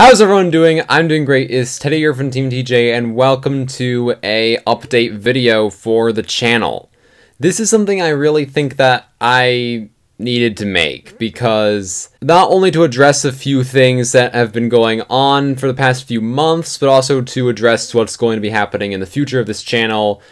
How's everyone doing? I'm doing great. It's Teddy here from Team TJ, and welcome to a update video for the channel. This is something I really think that I needed to make, because not only to address a few things that have been going on for the past few months, but also to address what's going to be happening in the future of this channel,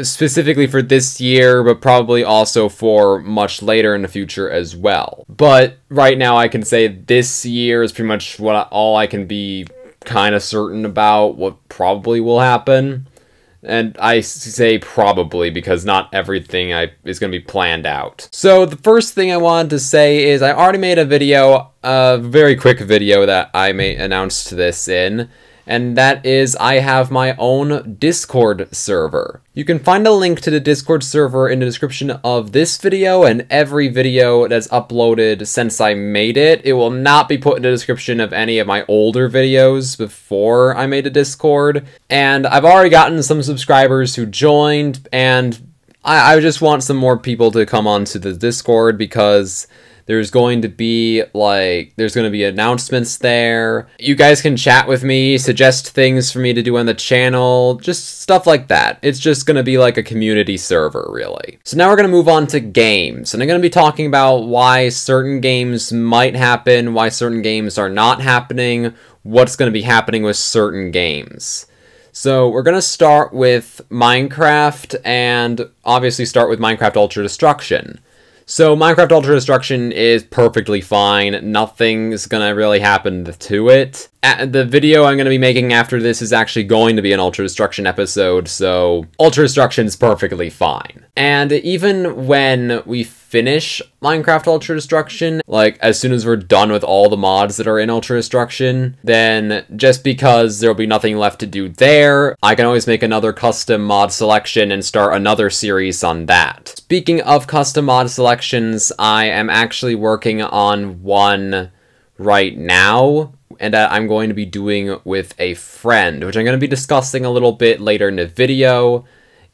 specifically for this year, but probably also for much later in the future as well. But right now I can say this year is pretty much all I can be kind of certain about what probably will happen. And I say probably because not everything is going to be planned out. So the first thing I wanted to say is I already made a video, a very quick video that I announced this in. And that is, I have my own Discord server. You can find a link to the Discord server in the description of this video and every video that's uploaded since I made it. It will not be put in the description of any of my older videos before I made a Discord. And I've already gotten some subscribers who joined, and I just want some more people to come onto the Discord because there's going to be announcements there. You guys can chat with me, suggest things for me to do on the channel, just stuff like that. It's just going to be like a community server, really. So now we're going to move on to games, and I'm going to be talking about why certain games might happen, why certain games are not happening, what's going to be happening with certain games. So we're going to start with Minecraft, and obviously start with Minecraft Ultra Destruction. So Minecraft Ultra Destruction is perfectly fine. Nothing's gonna really happen to it. The video I'm gonna be making after this is actually going to be an Ultra Destruction episode, so Ultra Destruction is perfectly fine. And even when we finish Minecraft Ultra Destruction, like as soon as we're done with all the mods that are in Ultra Destruction, then just because there'll be nothing left to do there, I can always make another custom mod selection and start another series on that. Speaking of custom mod selections, I am actually working on one right now, and that I'm going to be doing with a friend, which I'm going to be discussing a little bit later in the video.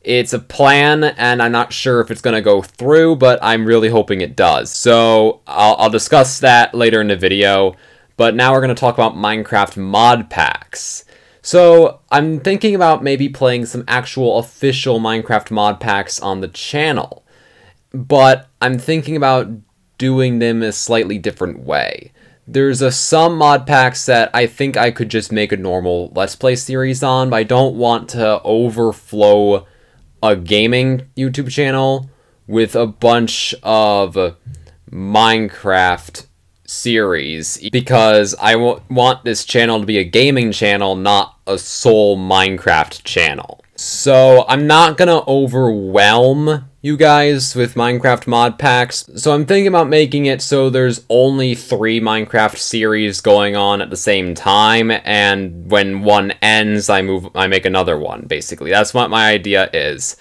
It's a plan, and I'm not sure if it's going to go through, but I'm really hoping it does. So I'll discuss that later in the video, but now we're going to talk about Minecraft mod packs. So I'm thinking about maybe playing some actual official Minecraft mod packs on the channel, but I'm thinking about doing them a slightly different way. There's some mod packs that I think I could just make a normal Let's Play series on, but I don't want to overflow a gaming YouTube channel with a bunch of Minecraft series, because I want this channel to be a gaming channel, not a sole Minecraft channel. So I'm not gonna overwhelm you guys with Minecraft mod packs, so I'm thinking about making it so there's only 3 Minecraft series going on at the same time, and when one ends, I make another one, basically. That's what my idea is.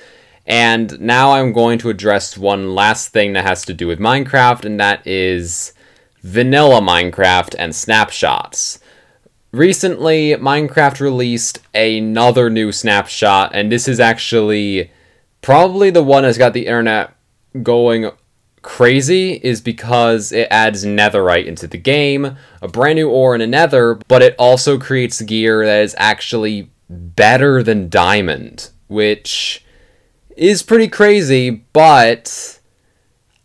And now I'm going to address one last thing that has to do with Minecraft, and that is vanilla Minecraft and snapshots. Recently, Minecraft released another new snapshot, and this is actually probably the one that's got the internet going crazy, is because it adds netherite into the game, a brand new ore in a nether, but it also creates gear that is actually better than diamond, which is pretty crazy, but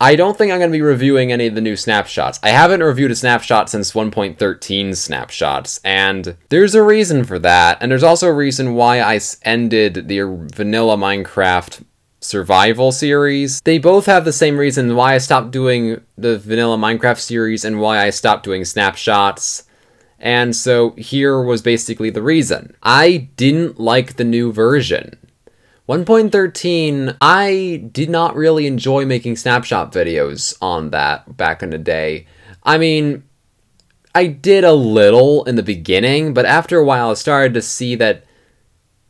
I don't think I'm going to be reviewing any of the new snapshots. I haven't reviewed a snapshot since 1.13 snapshots, and there's a reason for that, and there's also a reason why I ended the vanilla Minecraft survival series. They both have the same reason why I stopped doing the vanilla Minecraft series and why I stopped doing snapshots, and so here was basically the reason. I didn't like the new version. 1.13, I did not really enjoy making snapshot videos on that back in the day. I mean, I did a little in the beginning, but after a while I started to see that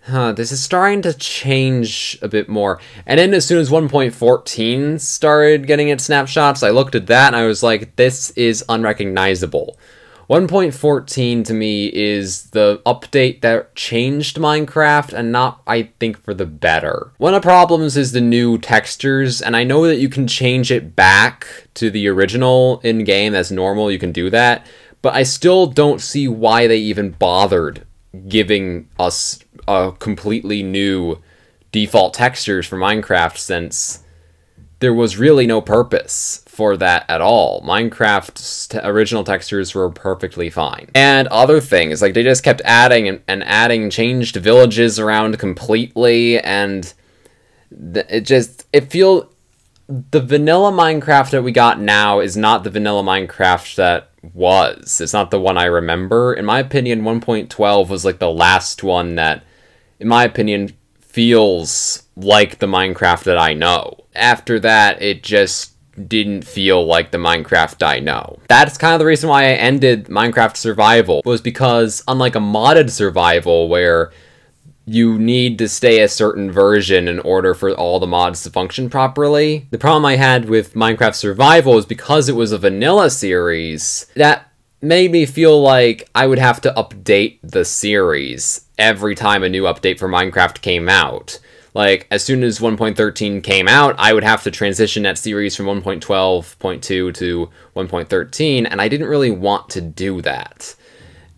this is starting to change a bit more. And then as soon as 1.14 started getting its snapshots, I looked at that and I was like, this is unrecognizable. 1.14 to me is the update that changed Minecraft, and not, I think, for the better. One of the problems is the new textures, and I know that you can change it back to the original in-game as normal, you can do that, but I still don't see why they even bothered giving us a completely new default textures for Minecraft, since there was really no purpose for that at all. Minecraft's original textures were perfectly fine. And other things, like they just kept adding and adding, changed villages around completely, and it feels... The vanilla Minecraft that we got now is not the vanilla Minecraft that was. It's not the one I remember. In my opinion, 1.12 was like the last one that, in my opinion, feels like the Minecraft that I know. After that, it just didn't feel like the Minecraft I know. That's kind of the reason why I ended Minecraft Survival, was because unlike a modded survival where you need to stay a certain version in order for all the mods to function properly, the problem I had with Minecraft Survival is because it was a vanilla series, that made me feel like I would have to update the series every time a new update for Minecraft came out. Like, as soon as 1.13 came out, I would have to transition that series from 1.12.2 to 1.13, and I didn't really want to do that.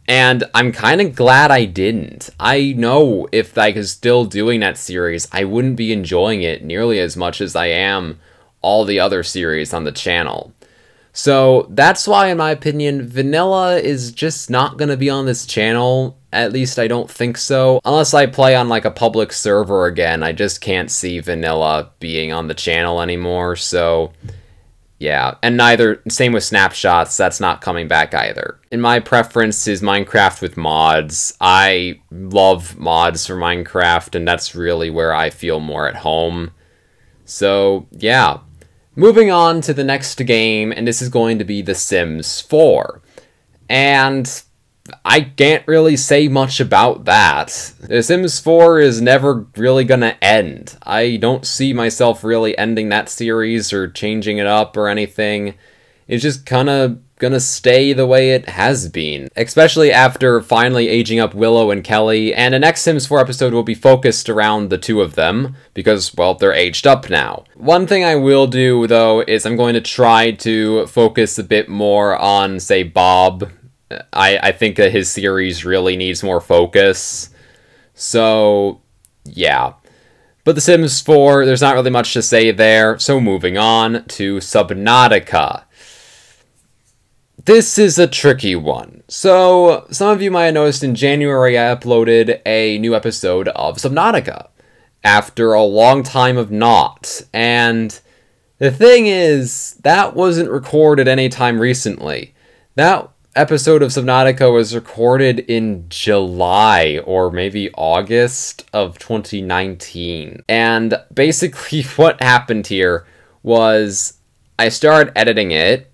And I'm kind of glad I didn't. I know if I was still doing that series, I wouldn't be enjoying it nearly as much as I am all the other series on the channel. So that's why, in my opinion, vanilla is just not going to be on this channel. At least I don't think so. Unless I play on like a public server again, I just can't see vanilla being on the channel anymore, so... yeah, and same with snapshots, that's not coming back either. And my preference is Minecraft with mods. I love mods for Minecraft, and that's really where I feel more at home. So, yeah. Moving on to the next game, and this is going to be The Sims 4. And I can't really say much about that. The Sims 4 is never really gonna end. I don't see myself really ending that series or changing it up or anything. It's just kinda gonna stay the way it has been. Especially after finally aging up Willow and Kelly, and the next Sims 4 episode will be focused around the two of them, because, well, they're aged up now. One thing I will do, though, is I'm going to try to focus a bit more on, say, Bob. I think that his series really needs more focus. So, yeah. But The Sims 4, there's not really much to say there, so moving on to Subnautica. This is a tricky one. So, some of you might have noticed in January I uploaded a new episode of Subnautica, after a long time of not. And the thing is, that wasn't recorded anytime recently. That episode of Subnautica was recorded in July or maybe August of 2019. And basically what happened here was I started editing it,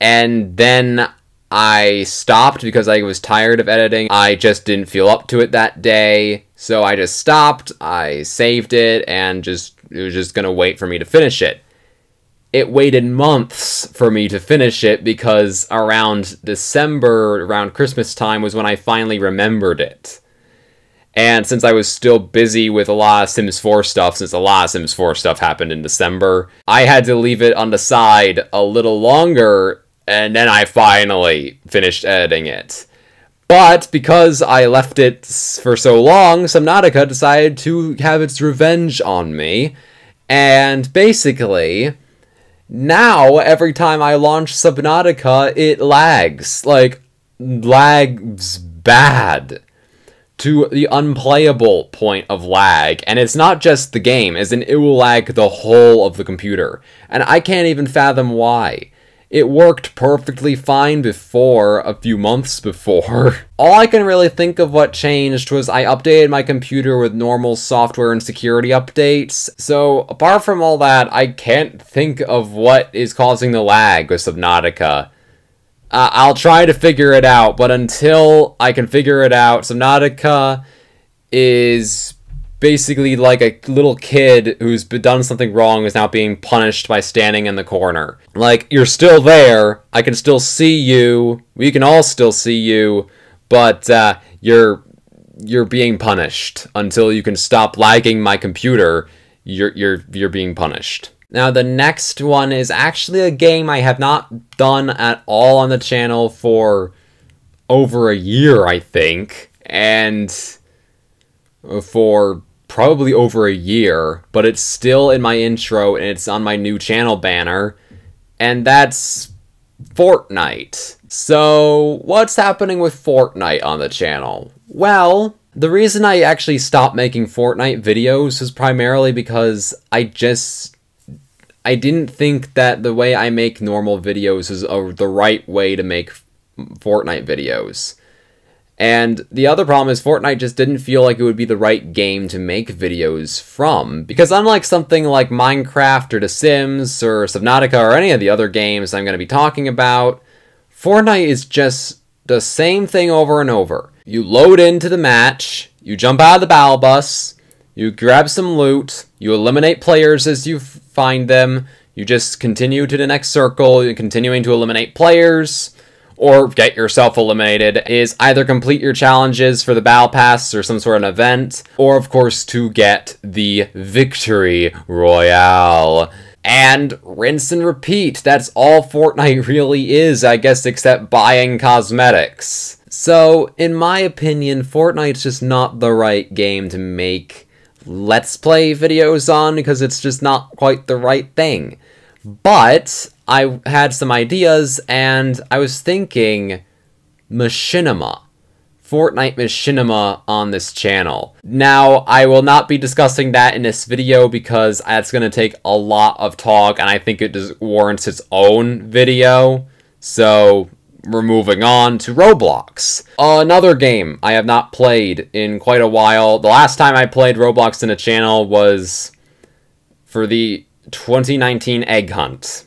and then I stopped because I was tired of editing. I just didn't feel up to it that day, so I just stopped, I saved it, and it was just gonna wait for me to finish it. It waited months for me to finish it because around December, around Christmas time, was when I finally remembered it. And since I was still busy with a lot of Sims 4 stuff, since a lot of Sims 4 stuff happened in December, I had to leave it on the side a little longer, and then I finally finished editing it. But because I left it for so long, Subnautica decided to have its revenge on me, and basically... now, every time I launch Subnautica, it lags. Like, lags bad. To the unplayable point of lag. And it's not just the game, as in it will lag the whole of the computer. And I can't even fathom why. It worked perfectly fine before, a few months before. All I can really think of what changed was I updated my computer with normal software and security updates. So, apart from all that, I can't think of what is causing the lag with Subnautica. I'll try to figure it out, but until I can figure it out, Subnautica is basically like a little kid who's done something wrong is now being punished by standing in the corner. Like, you're still there, I can still see you, we can all still see you, but you're being punished. Until you can stop lagging my computer, you're being punished. Now, the next one is actually a game I have not done at all on the channel for over a year, I think, and for probably over a year, but it's still in my intro and it's on my new channel banner, and that's Fortnite. So, what's happening with Fortnite on the channel? Well, the reason I actually stopped making Fortnite videos is primarily because I didn't think that the way I make normal videos is the right way to make Fortnite videos. And the other problem is Fortnite just didn't feel like it would be the right game to make videos from. Because unlike something like Minecraft or The Sims or Subnautica or any of the other games I'm going to be talking about, Fortnite is just the same thing over and over. You load into the match, you jump out of the battle bus, you grab some loot, you eliminate players as you find them, you just continue to the next circle, you're continuing to eliminate players, or get yourself eliminated, is either complete your challenges for the battle pass or some sort of event, or of course to get the victory royale. And rinse and repeat. That's all Fortnite really is, I guess, except buying cosmetics. So, in my opinion, Fortnite's just not the right game to make Let's Play videos on, because it's just not quite the right thing. But I had some ideas, and I was thinking machinima. Fortnite machinima on this channel. Now, I will not be discussing that in this video because that's going to take a lot of talk, and I think it just warrants its own video. So, we're moving on to Roblox. Another game I have not played in quite a while. The last time I played Roblox in a channel was for the 2019 Egg Hunt.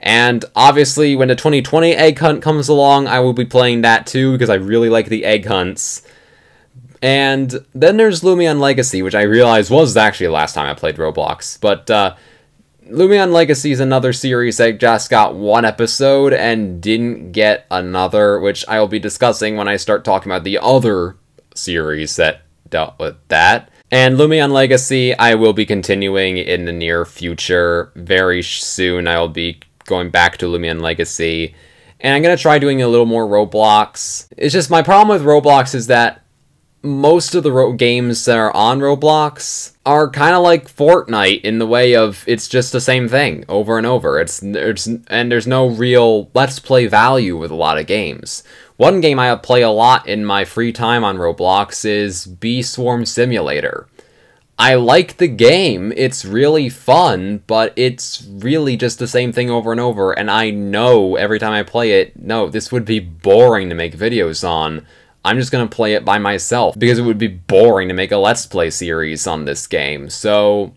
And obviously, when the 2020 Egg Hunt comes along, I will be playing that too, because I really like the Egg Hunts. And then there's Lumion Legacy, which I realized was actually the last time I played Roblox. But Lumion Legacy is another series that just got one episode and didn't get another, which I will be discussing when I start talking about the other series that dealt with that. And Lumion Legacy, I will be continuing in the near future. Very soon, I will be going back to Lumion Legacy. And I'm going to try doing a little more Roblox. It's just my problem with Roblox is that most of the games that are on Roblox are kind of like Fortnite in the way of it's just the same thing over and over. And there's no real Let's Play value with a lot of games. One game I play a lot in my free time on Roblox is Bee Swarm Simulator. I like the game, it's really fun, but it's really just the same thing over and over, and I know every time I play it, no, this would be boring to make videos on. I'm just gonna play it by myself, because it would be boring to make a Let's Play series on this game. So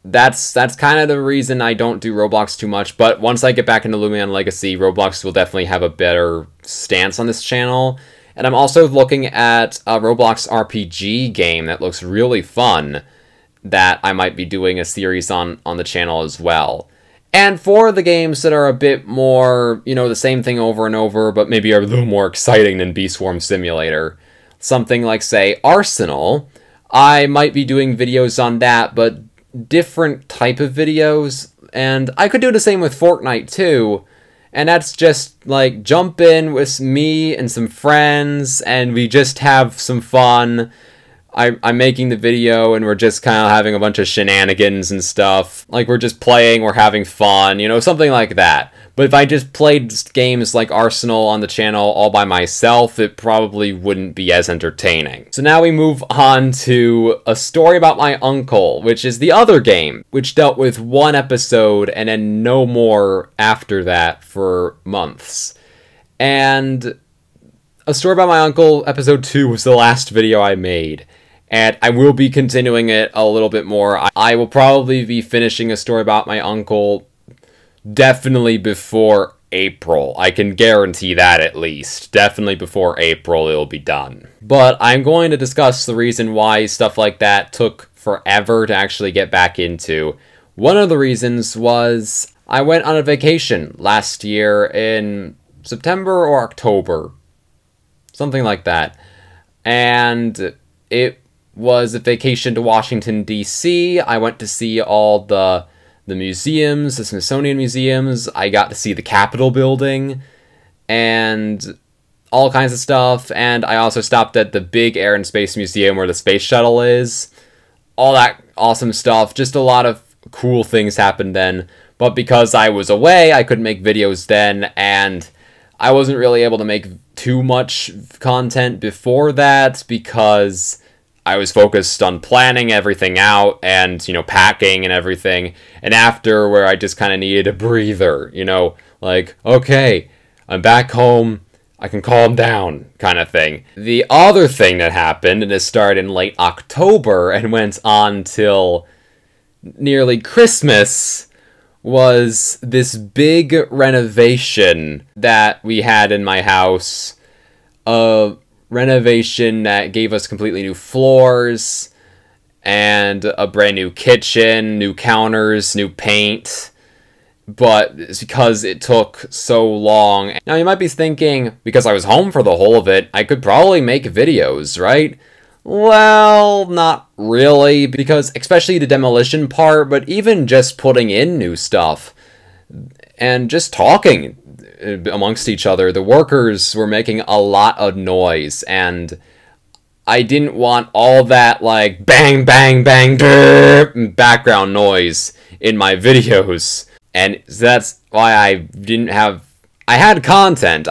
that's kind of the reason I don't do Roblox too much, but once I get back into Lumion Legacy, Roblox will definitely have a better stance on this channel. And I'm also looking at a Roblox RPG game that looks really fun that I might be doing a series on the channel as well. And for the games that are a bit more, you know, the same thing over and over, but maybe are a little more exciting than Bee Swarm Simulator, something like, say, Arsenal, I might be doing videos on that, but different type of videos. And I could do the same with Fortnite too. And that's just, like, jump in with me and some friends, and we just have some fun. I'm making the video, and we're just kind of having a bunch of shenanigans and stuff. Like, we're just playing, we're having fun, you know, something like that. But if I just played games like Arsenal on the channel all by myself, it probably wouldn't be as entertaining. So now we move on to A Story About My Uncle, which is the other game, which dealt with one episode and then no more after that for months. And A Story About My Uncle episode 2 was the last video I made. And I will be continuing it a little bit more. I will probably be finishing A Story About My Uncle definitely before April. I can guarantee that at least. Definitely before April it'll be done. But I'm going to discuss the reason why stuff like that took forever to actually get back into. One of the reasons was I went on a vacation last year in September or October. Something like that. And it was a vacation to Washington, D.C. I went to see all the the museums, the Smithsonian museums. I got to see the Capitol building and all kinds of stuff. And I also stopped at the big Air and Space Museum where the space shuttle is. All that awesome stuff. Just a lot of cool things happened then. But because I was away, I couldn't make videos then, and I wasn't really able to make too much content before that because I was focused on planning everything out and, you know, packing and everything. And after, where I just kind of needed a breather, you know, like, okay, I'm back home, I can calm down, kind of thing. The other thing that happened, and it started in late October and went on till nearly Christmas, was this big renovation that we had in my house. A renovation that gave us completely new floors and a brand new kitchen, new counters, new paint. But it's because it took so long. Now you might be thinking, because I was home for the whole of it, I could probably make videos, right? Well, not really, because especially the demolition part, but even just putting in new stuff and just talking amongst each other, the workers were making a lot of noise, and I didn't want all that, like, bang, bang, bang, derp, background noise in my videos. And that's why I had content,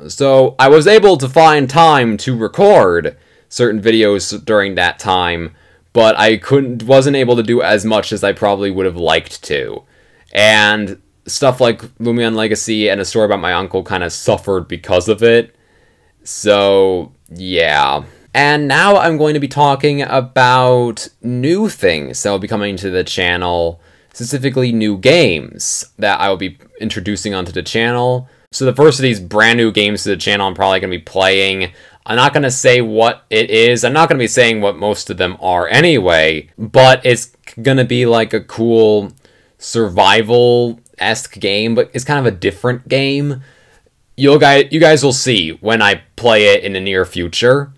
so I was able to find time to record certain videos during that time, but I wasn't able to do as much as I probably would have liked to. And stuff like Lumion Legacy and a story about my uncle kind of suffered because of it. So, yeah. And now I'm going to be talking about new things that will be coming to the channel, specifically new games that I will be introducing onto the channel. So the first of these brand new games to the channel I'm probably going to be playing. I'm not going to say what it is. I'm not going to be saying what most of them are anyway, but it's going to be like a cool survival-esque game, but it's kind of a different game. You guys will see when I play it in the near future.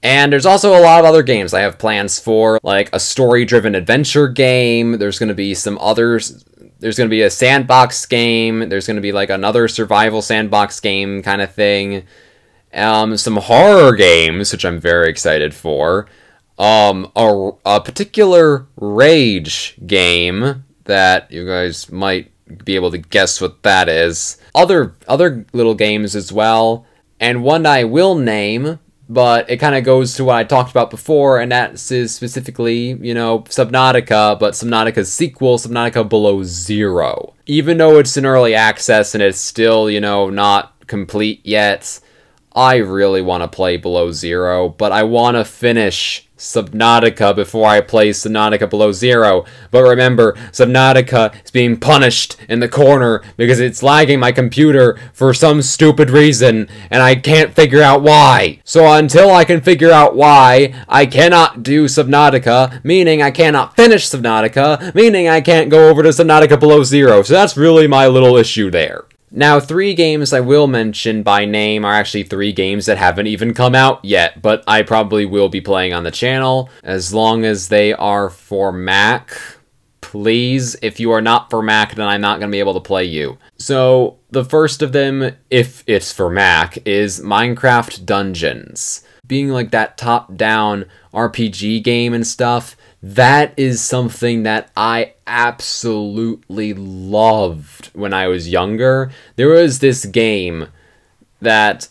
And there's also a lot of other games I have plans for, like a story-driven adventure game. There's going to be some others. There's going to be a sandbox game. There's going to be like another survival sandbox game kind of thing. Some horror games, which I'm very excited for. A particular rage game that you guys might be able to guess what that is. Other little games as well. And one I will name, but it kind of goes to what I talked about before, and that is specifically, you know, Subnautica, but Subnautica's sequel, Subnautica Below Zero. Even though it's in early access and it's still, you know, not complete yet, I really want to play Below Zero, but I want to finish Subnautica before I play Subnautica Below Zero. But remember, Subnautica is being punished in the corner because it's lagging my computer for some stupid reason, and I can't figure out why. So until I can figure out why, I cannot do Subnautica, meaning I cannot finish Subnautica, meaning I can't go over to Subnautica Below Zero. So that's really my little issue there. Now, 3 games I will mention by name are actually 3 games that haven't even come out yet, but I probably will be playing on the channel, as long as they are for Mac. Please, if you are not for Mac, then I'm not going to be able to play you. So, the first of them, if it's for Mac, is Minecraft Dungeons. Being like that top-down RPG game and stuff, that is something that I absolutely loved when I was younger. There was this game that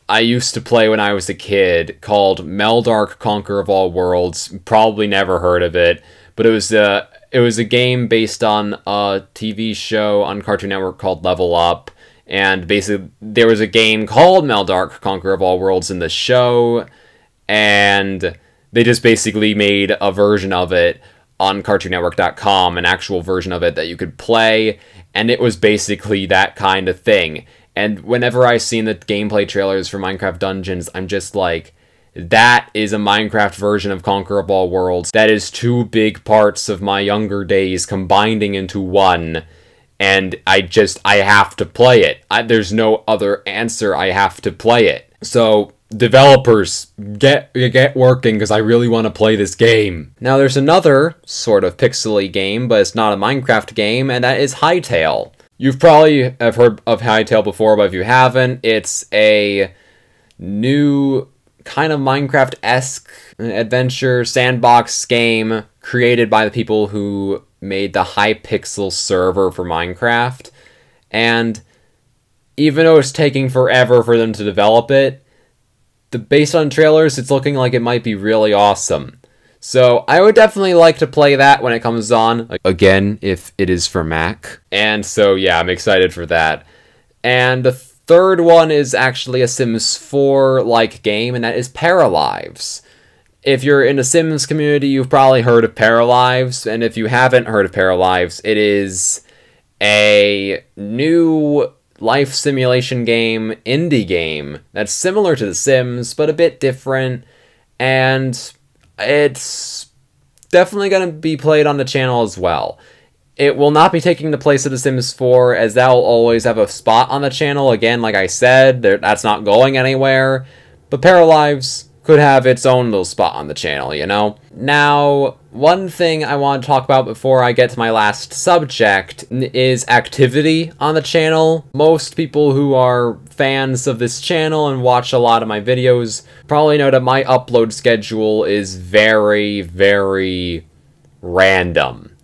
I used to play when I was a kid called Meldark Conqueror of All Worlds. Probably never heard of it, but it was a game based on a TV show on Cartoon Network called Level Up. And basically, there was a game called Meldark Conqueror of All Worlds in the show, and they just basically made a version of it on CartoonNetwork.com, an actual version of it that you could play, and it was basically that kind of thing. And whenever I've seen the gameplay trailers for Minecraft Dungeons, I'm just like, that is a Minecraft version of Conqueror of All Worlds. That is 2 big parts of my younger days combining into one, and I have to play it. There's no other answer, I have to play it. So, developers, get working, because I really want to play this game. Now there's another sort of pixely game, but it's not a Minecraft game, and that is Hytale. You've probably have heard of Hytale before, but if you haven't, it's a new kind of Minecraft-esque adventure sandbox game created by the people who made the Hypixel server for Minecraft. And even though it's taking forever for them to develop it, based on trailers, it's looking like it might be really awesome. So I would definitely like to play that when it comes on, again, if it is for Mac. And so yeah, I'm excited for that. And the third one is actually a Sims 4-like game, and that is Paralives. If you're in the Sims community, you've probably heard of Paralives, and if you haven't heard of Paralives, it is a new life simulation game, indie game, that's similar to The Sims, but a bit different, and it's definitely going to be played on the channel as well. It will not be taking the place of The Sims 4, as that will always have a spot on the channel. Again, like I said, that's not going anywhere. But Paralives could have its own little spot on the channel, you know? Now, one thing I want to talk about before I get to my last subject is activity on the channel. Most people who are fans of this channel and watch a lot of my videos probably know that my upload schedule is very, very random.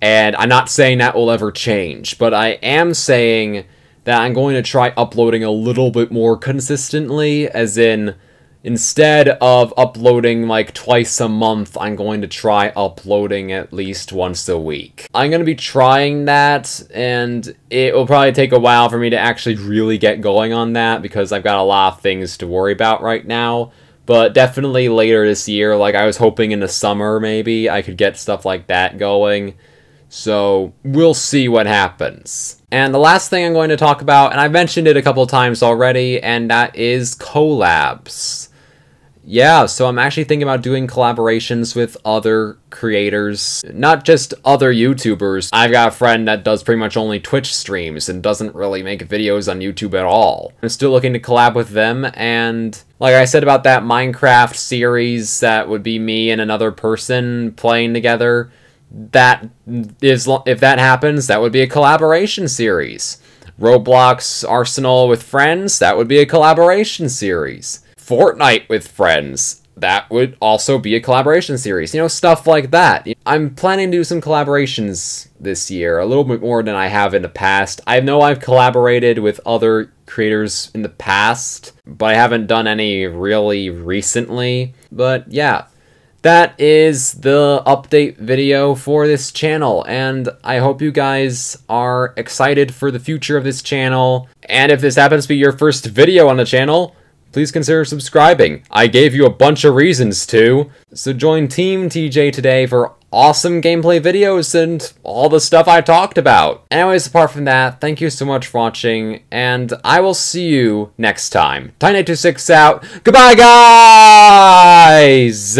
And I'm not saying that will ever change, but I am saying that I'm going to try uploading a little bit more consistently, as in, instead of uploading like twice a month, I'm going to try uploading at least once a week. I'm going to be trying that, and it will probably take a while for me to actually really get going on that, because I've got a lot of things to worry about right now. But definitely later this year, like I was hoping in the summer maybe, I could get stuff like that going. So we'll see what happens. And the last thing I'm going to talk about, and I've mentioned it a couple times already, and that is collabs. Yeah, so I'm actually thinking about doing collaborations with other creators, not just other YouTubers. I've got a friend that does pretty much only Twitch streams and doesn't really make videos on YouTube at all. I'm still looking to collab with them, and like I said about that Minecraft series, that would be me and another person playing together. That is, if that happens, that would be a collaboration series. Roblox Arsenal with friends, that would be a collaboration series. Fortnite with friends, that would also be a collaboration series. You know, stuff like that. I'm planning to do some collaborations this year, a little bit more than I have in the past. I know I've collaborated with other creators in the past, but I haven't done any really recently. But yeah, that is the update video for this channel, and I hope you guys are excited for the future of this channel. And if this happens to be your first video on the channel, please consider subscribing. I gave you a bunch of reasons to. So join Team TJ today for awesome gameplay videos and all the stuff I talked about. Anyways, apart from that, thank you so much for watching, and I will see you next time. Tiny826 out. Goodbye, guys!